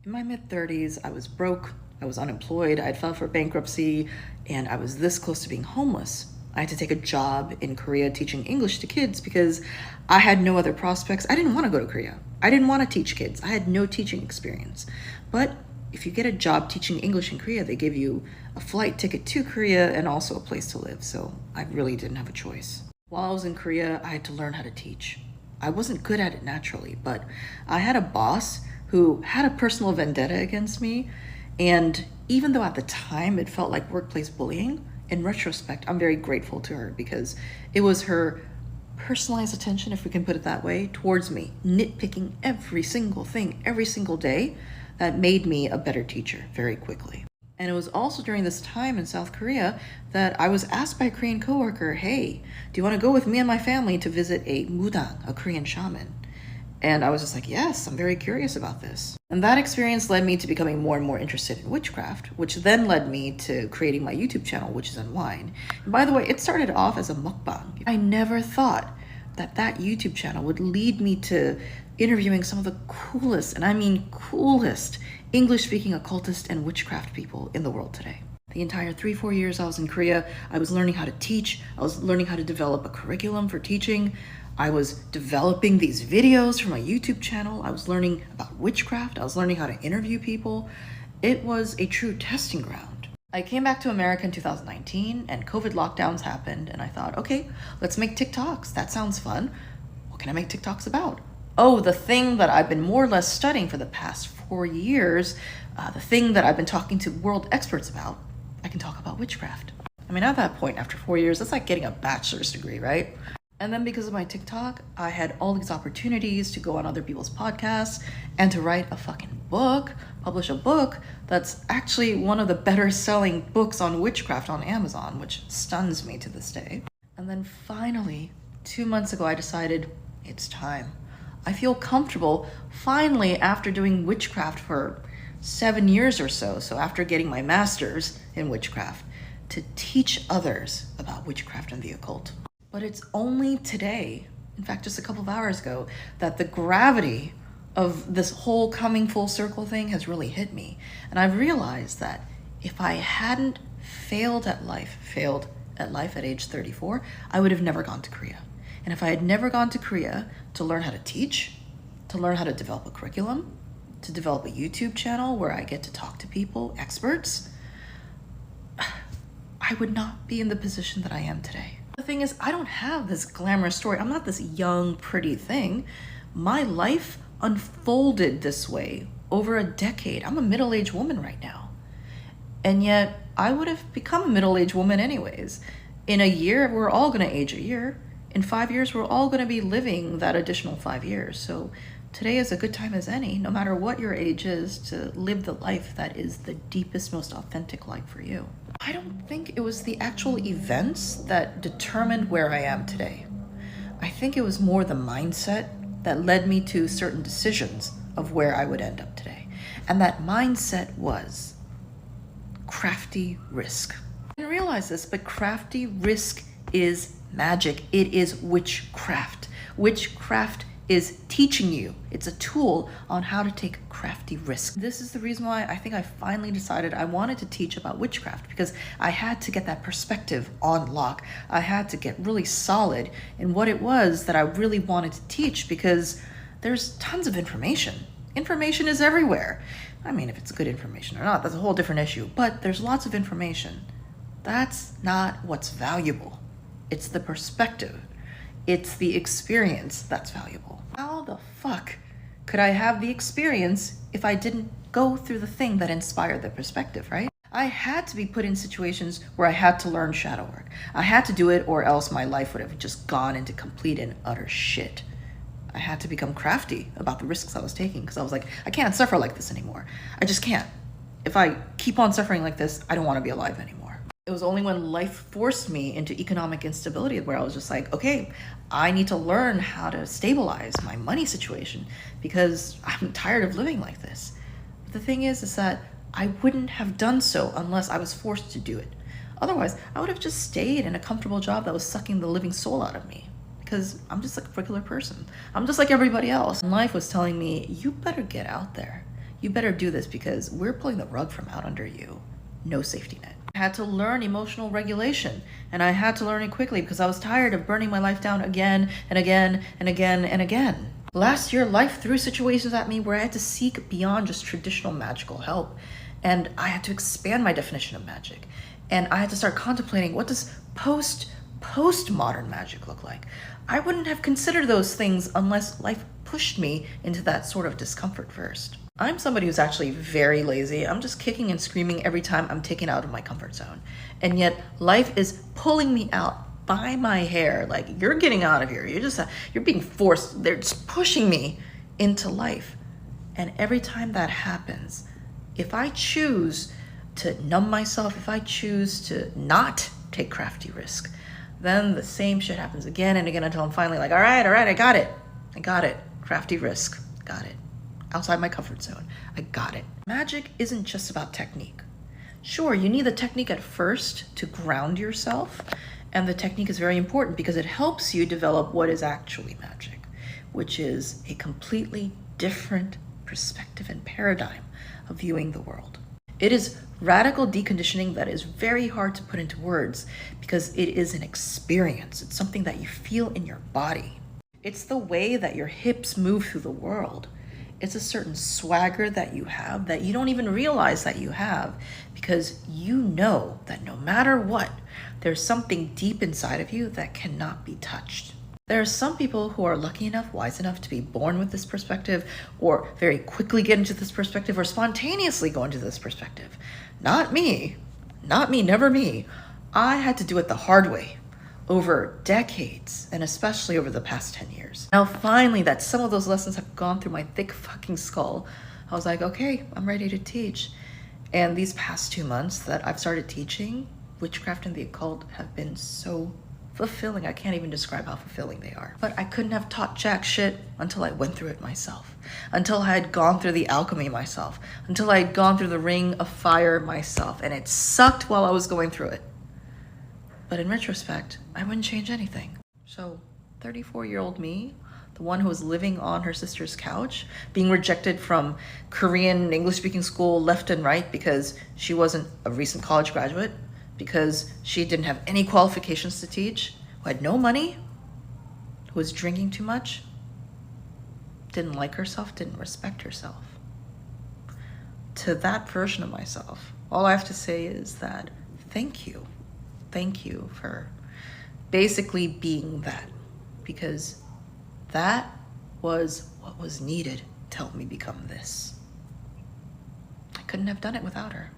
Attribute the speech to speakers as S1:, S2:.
S1: In my mid-30s, I was broke, I was unemployed, I'd filed for bankruptcy, and I was this close to being homeless. I had to take a job in Korea teaching English to kids because I had no other prospects. I didn't want to go to Korea. I didn't want to teach kids. I had no teaching experience. But if you get a job teaching English in Korea, they give you a flight ticket to Korea and also a place to live. So I really didn't have a choice. While I was in Korea, I had to learn how to teach. I wasn't good at it naturally, but I had a boss who had a personal vendetta against me. And even though at the time it felt like workplace bullying, in retrospect, I'm very grateful to her because it was her personalized attention, if we can put it that way, towards me, nitpicking every single thing, every single day, that made me a better teacher very quickly. And it was also during this time in South Korea that I was asked by a Korean coworker, hey, do you want to go with me and my family to visit a mudang, a Korean shaman? And I was just like, yes, I'm very curious about this. And that experience led me to becoming more and more interested in witchcraft, which then led me to creating my YouTube channel, Witches and Wine. And by the way, it started off as a mukbang. I never thought that that YouTube channel would lead me to interviewing some of the coolest, and I mean coolest, English-speaking occultist and witchcraft people in the world today. The entire 3-4 years I was in Korea, I was learning how to teach, I was learning how to develop a curriculum for teaching, I was developing these videos for my YouTube channel, I was learning about witchcraft, I was learning how to interview people. It was a true testing ground. I came back to America in 2019 and COVID lockdowns happened and I thought, okay, let's make TikToks. That sounds fun. What can I make TikToks about? Oh, the thing that I've been more or less studying for the past 4 years, the thing that I've been talking to world experts about, I can talk about witchcraft. I mean, at that point, after 4 years, that's like getting a bachelor's degree, right? And then because of my TikTok, I had all these opportunities to go on other people's podcasts and to write a fucking book, publish a book that's actually one of the better selling books on witchcraft on Amazon, which stuns me to this day. And then finally, 2 months ago, I decided it's time. I feel comfortable finally after doing witchcraft for 7 years or so after getting my master's in witchcraft, to teach others about witchcraft and the occult. But it's only today, in fact, just a couple of hours ago, that the gravity of this whole coming full circle thing has really hit me. And I've realized that if I hadn't failed at life at age 34, I would have never gone to Korea. And if I had never gone to Korea to learn how to teach, to learn how to develop a curriculum, to develop a YouTube channel where I get to talk to people, experts, I would not be in the position that I am today. The thing is, I don't have this glamorous story. I'm not this young, pretty thing. My life unfolded this way over a decade. I'm a middle-aged woman right now. And yet, I would have become a middle-aged woman anyways. In a year, we're all gonna age a year. In 5 years, we're all gonna be living that additional 5 years. So today is a good time as any, no matter what your age is, to live the life that is the deepest, most authentic life for you. I don't think it was the actual events that determined where I am today. I think it was more the mindset that led me to certain decisions of where I would end up today. And that mindset was crafty risk. I didn't realize this, but crafty risk is magic. It is witchcraft. Witchcraft is teaching you. It's a tool on how to take crafty risks. This is the reason why I think I finally decided I wanted to teach about witchcraft, because I had to get that perspective on lock. I had to get really solid in what it was that I really wanted to teach, because there's tons of information. Information is everywhere. I mean, if it's good information or not, that's a whole different issue, but there's lots of information. That's not what's valuable. It's the perspective. It's the experience that's valuable. How the fuck could I have the experience if I didn't go through the thing that inspired the perspective, right? I had to be put in situations where I had to learn shadow work. I had to do it, or else my life would have just gone into complete and utter shit. I had to become crafty about the risks I was taking, because I was like, I can't suffer like this anymore. I just can't. If I keep on suffering like this, I don't want to be alive anymore. It was only when life forced me into economic instability where I was just like, okay, I need to learn how to stabilize my money situation because I'm tired of living like this. But the thing is that I wouldn't have done so unless I was forced to do it. Otherwise, I would have just stayed in a comfortable job that was sucking the living soul out of me, because I'm just like a regular person. I'm just like everybody else. And life was telling me, you better get out there. you better do this because we're pulling the rug from out under you. No safety net. I had to learn emotional regulation, and I had to learn it quickly because I was tired of burning my life down again and again and again and again. Last year, life threw situations at me where I had to seek beyond just traditional magical help, and I had to expand my definition of magic, and I had to start contemplating, what does postmodern magic look like? I wouldn't have considered those things unless life pushed me into that sort of discomfort first. I'm somebody who's actually very lazy. I'm just kicking and screaming every time I'm taken out of my comfort zone. And yet life is pulling me out by my hair. Like, you're getting out of here. You're being forced. They're just pushing me into life. And every time that happens, if I choose to numb myself, if I choose to not take crafty risk, then the same shit happens again and again until I'm finally like, all right, I got it. Crafty risk, got it. Outside my comfort zone, I got it. Magic isn't just about technique. Sure, you need the technique at first to ground yourself, and the technique is very important because it helps you develop what is actually magic, which is a completely different perspective and paradigm of viewing the world. It is radical deconditioning that is very hard to put into words because it is an experience. It's something that you feel in your body. It's the way that your hips move through the world. It's a certain swagger that you have that you don't even realize that you have because you know that no matter what, there's something deep inside of you that cannot be touched. There are some people who are lucky enough, wise enough to be born with this perspective, or very quickly get into this perspective, or spontaneously go into this perspective. Not me, never me. I had to do it the hard way over decades, and especially over the past 10 years. Now finally that some of those lessons have gone through my thick fucking skull, I was like, okay, I'm ready to teach. And these past 2 months that I've started teaching witchcraft and the occult have been so fulfilling. I can't even describe how fulfilling they are. But I couldn't have taught jack shit until I went through it myself, until I had gone through the alchemy myself, until I had gone through the ring of fire myself, and it sucked while I was going through it. But in retrospect, I wouldn't change anything. So 34-year-old me, the one who was living on her sister's couch, being rejected from Korean English-speaking school left and right because she wasn't a recent college graduate, because she didn't have any qualifications to teach, who had no money, who was drinking too much, didn't like herself, didn't respect herself. To that version of myself, all I have to say is that thank you. Thank you for basically being that, because that was what was needed to help me become this. I couldn't have done it without her.